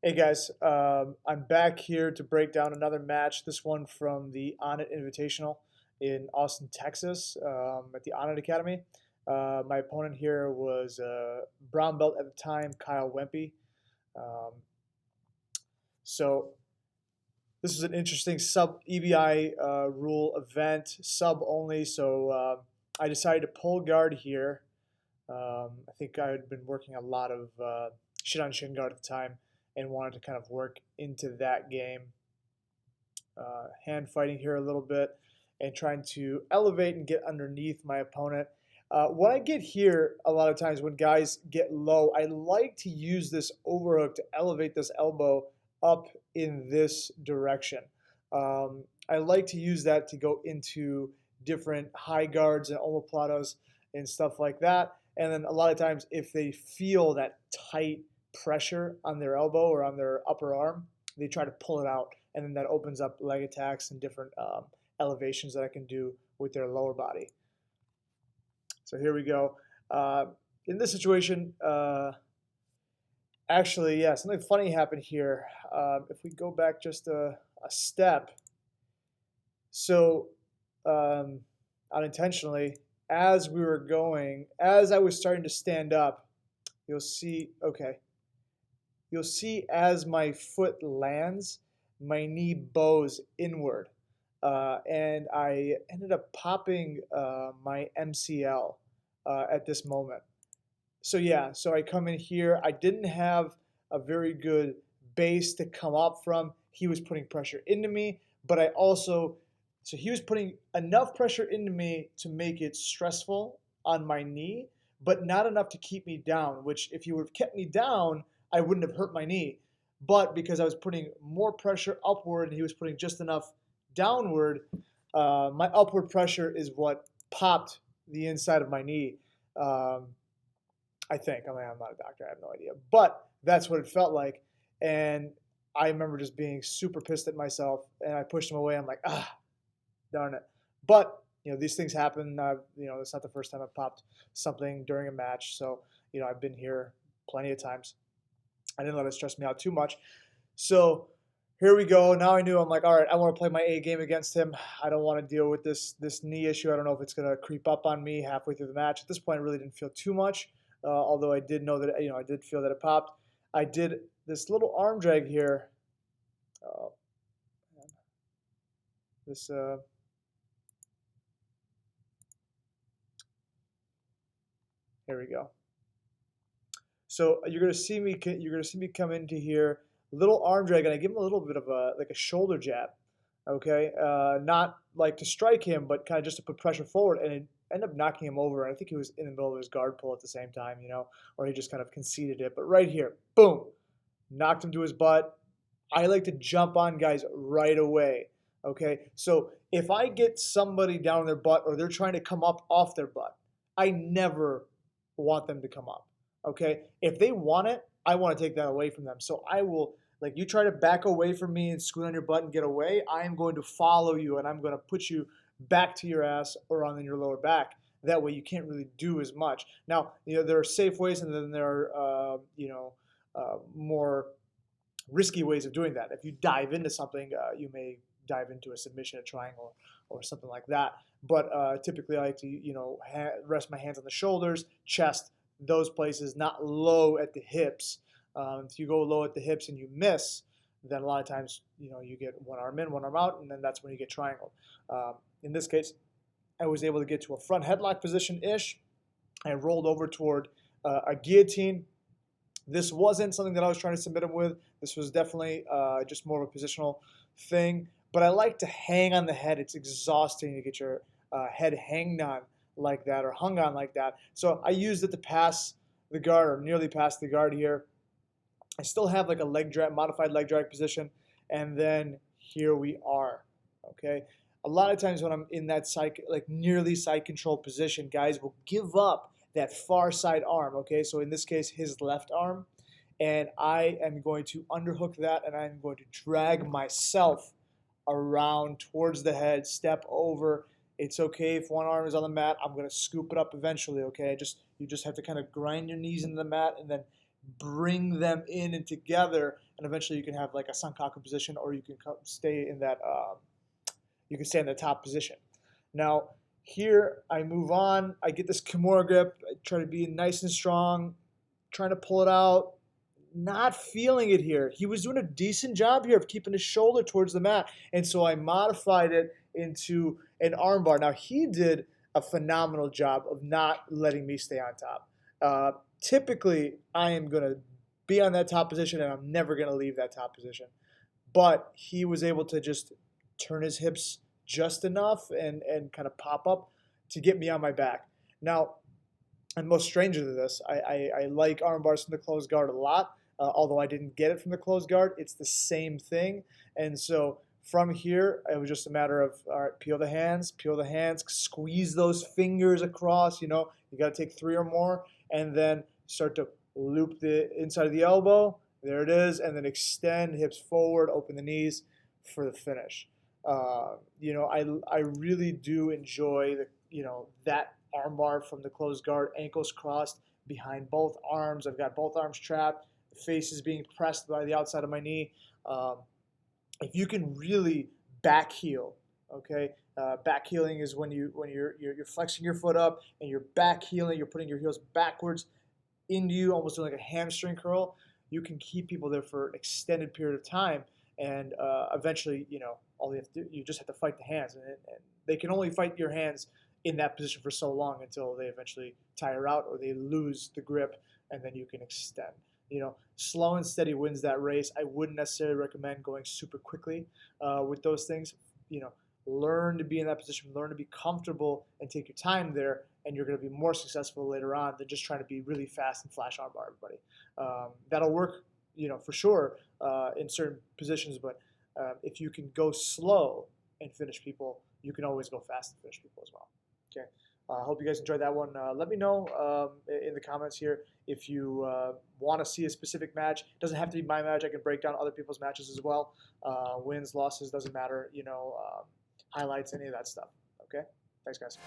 Hey guys, I'm back here to break down another match. This one from the Onnit Invitational in Austin, Texas, at the Onnit Academy. My opponent here was brown belt at the time, Kyle Wempe. Um, so this is an interesting sub EBI rule event, sub only. So I decided to pull guard here. I think I had been working a lot of shit on shin guard at the time and wanted to kind of work into that game. Hand fighting here a little bit and trying to elevate and get underneath my opponent. What I get here a lot of times when guys get low, I like to use this overhook to elevate this elbow up in this direction. I like to use that to go into different high guards and omoplatos and stuff like that. And then a lot of times if they feel that tight pressure on their elbow or on their upper arm, they try to pull it out. And then that opens up leg attacks and different elevations that I can do with their lower body. So here we go. In this situation, actually, yeah, something funny happened here. If we go back just a step, so unintentionally, as we were going, as I was starting to stand up, you'll see, okay, you'll see as my foot lands, my knee bows inward. And I ended up popping my MCL at this moment. So yeah, so I come in here. I didn't have a very good base to come up from. He was putting pressure into me, but I also, so he was putting enough pressure into me to make it stressful on my knee, but not enough to keep me down, which if he would have kept me down, I wouldn't have hurt my knee. But because I was putting more pressure upward and he was putting just enough downward, my upward pressure is what popped the inside of my knee. I think. I mean, I'm not a doctor. I have no idea. But that's what it felt like. And I remember just being super pissed at myself. And I pushed him away. I'm like, darn it. But, these things happen. It's not the first time I've popped something during a match. So, I've been here plenty of times. I didn't let it stress me out too much. So here we go. Now I knew. I'm like, all right, I want to play my A game against him. I don't want to deal with this knee issue. I don't know if it's going to creep up on me halfway through the match. At this point, I really didn't feel too much. Although I did know that, I did feel that it popped. I did this little arm drag here. Oh, man. This, here we go. So you're gonna see me come into here, little arm drag, and I give him a little bit of a shoulder jab. Okay, not like to strike him, but kind of just to put pressure forward, and it ended up knocking him over. And I think he was in the middle of his guard pull at the same time, or he just kind of conceded it. But right here, boom, knocked him to his butt. I like to jump on guys right away. Okay, so if I get somebody down on their butt or they're trying to come up off their butt, I never want them to come up. Okay, if they want it, I want to take that away from them. So I will, like, you try to back away from me and scoot on your butt and get away, I am going to follow you and I'm going to put you back to your ass or on your lower back. That way you can't really do as much. Now, there are safe ways and then there are, more risky ways of doing that. If you dive into something, you may dive into a submission, a triangle, or something like that. But typically I like to, rest my hands on the shoulders, chest, those places, not low at the hips. If you go low at the hips and you miss, then a lot of times, you get one arm in, one arm out, and then that's when you get triangled. In this case, I was able to get to a front headlock position-ish. I rolled over toward a guillotine. This wasn't something that I was trying to submit him with. This was definitely just more of a positional thing. But I like to hang on the head. It's exhausting to get your head hanged on like that or hung on like that. So I used it to pass the guard or nearly pass the guard here. I still have like a leg drag, modified leg drag position. And then here we are, okay? A lot of times when I'm in that side, like nearly side control position, guys will give up that far side arm, okay? So in this case, his left arm. And I am going to underhook that and I'm going to drag myself around towards the head, step over. It's okay if one arm is on the mat. I'm going to scoop it up eventually, okay? You just have to kind of grind your knees into the mat and then bring them in and together, and eventually you can have like a sankaku position, or you can stay in that you can stay in the top position. Now here I move on. I get this Kimura grip. I try to be nice and strong, trying to pull it out. Not feeling it here. He was doing a decent job here of keeping his shoulder towards the mat, and so I modified it into an armbar. Now he did a phenomenal job of not letting me stay on top. Typically, I am going to be on that top position, and I'm never going to leave that top position. But he was able to just turn his hips just enough and kind of pop up to get me on my back. Now, I'm no stranger to this. I like arm bars from the closed guard a lot. Although I didn't get it from the closed guard, it's the same thing. And so from here, it was just a matter of, all right, peel the hands, squeeze those fingers across. You know, you got to take 3 or more, and then start to loop the inside of the elbow. There it is, and then extend hips forward, open the knees for the finish. You know, I really do enjoy that armbar from the closed guard, ankles crossed behind both arms. I've got both arms trapped. The face is being pressed by the outside of my knee. If you can really back heel, okay? Back heeling is when you're flexing your foot up and you're back heeling. You're putting your heels backwards into you, almost doing like a hamstring curl. You can keep people there for an extended period of time, and eventually, you know, all you have to do, you just have to fight the hands, and they can only fight your hands in that position for so long until they eventually tire out or they lose the grip, and then you can extend. You know, slow and steady wins that race. I wouldn't necessarily recommend going super quickly with those things. You know, learn to be in that position, learn to be comfortable, and take your time there, and you're going to be more successful later on than just trying to be really fast and flash armbar everybody. That'll work, you know, for sure in certain positions, but if you can go slow and finish people, you can always go fast and finish people as well. Okay. I hope you guys enjoyed that one. Let me know in the comments here if you want to see a specific match. It doesn't have to be my match. I can break down other people's matches as well. Wins, losses, doesn't matter. You know, highlights, any of that stuff. Okay? Thanks, guys.